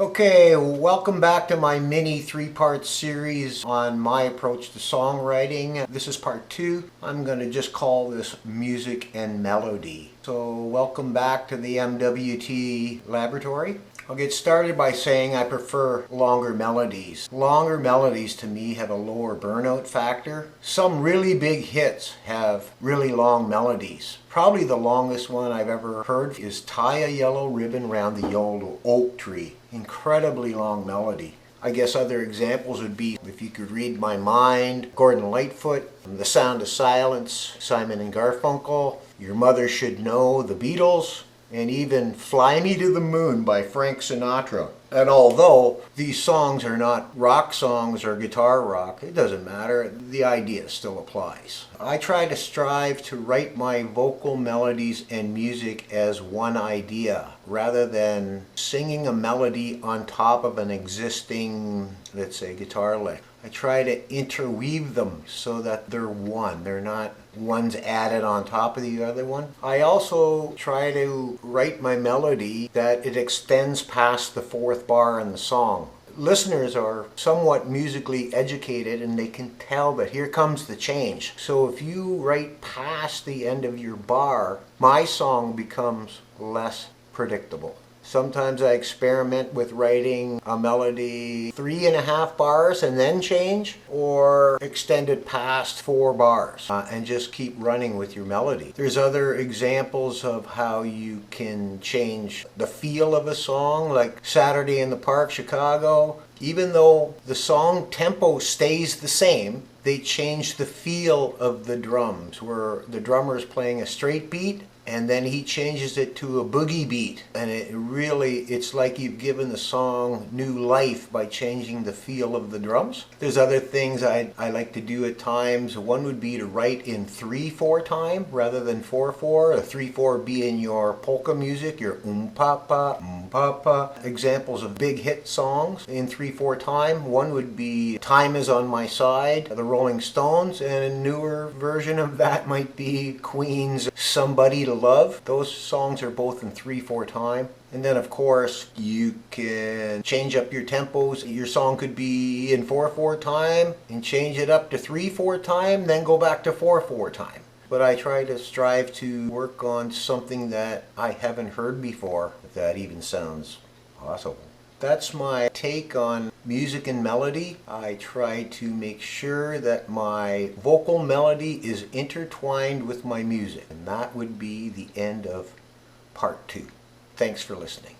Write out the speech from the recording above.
Okay, welcome back to my mini three-part series on my approach to songwriting. This is part 2. I'm going to just call this music and melody. So welcome back to the MWT laboratory. I'll get started by saying I prefer longer melodies. Longer melodies to me have a lower burnout factor. Some really big hits have really long melodies. Probably the longest one I've ever heard is "Tie a Yellow Ribbon Round the Old Oak Tree." Incredibly long melody. I guess other examples would be "If You Could Read My Mind," Gordon Lightfoot, "The Sound of Silence," Simon and Garfunkel, "Your Mother Should Know," the Beatles, and even "Fly Me to the Moon" by Frank Sinatra. And although these songs are not rock songs or guitar rock, it doesn't matter, the idea still applies. I try to strive to write my vocal melodies and music as one idea, rather than singing a melody on top of an existing, let's say, guitar lick. I try to interweave them so that they're one. They're not one's added on top of the other one. I also try to write my melody that it extends past the fourth bar in the song. Listeners are somewhat musically educated and they can tell that here comes the change. So if you write past the end of your bar, my song becomes less predictable. Sometimes I experiment with writing a melody 3.5 bars and then change, or extend it past 4 bars and just keep running with your melody. There's other examples of how you can change the feel of a song, like "Saturday in the Park," Chicago. Even though the song tempo stays the same, they change the feel of the drums, where the drummer is playing a straight beat and then he changes it to a boogie beat, and it's like you've given the song new life by changing the feel of the drums. There's other things I like to do at times. One would be to write in 3/4 time rather than 4/4. A 3/4 be in your polka music, your papa, papa. Examples of big hit songs in 3/4 time. One would be "Time Is on My Side," the Rolling Stones, and a newer version of that might be Queen's "Somebody to Love." Those songs are both in 3/4 time. And then of course you can change up your tempos. Your song could be in 4/4 time and change it up to 3/4 time, then go back to 4/4 time. But I try to strive to work on something that I haven't heard before, if that even sounds possible. That's my take on music and melody. I try to make sure that my vocal melody is intertwined with my music. And that would be the end of part 2. Thanks for listening.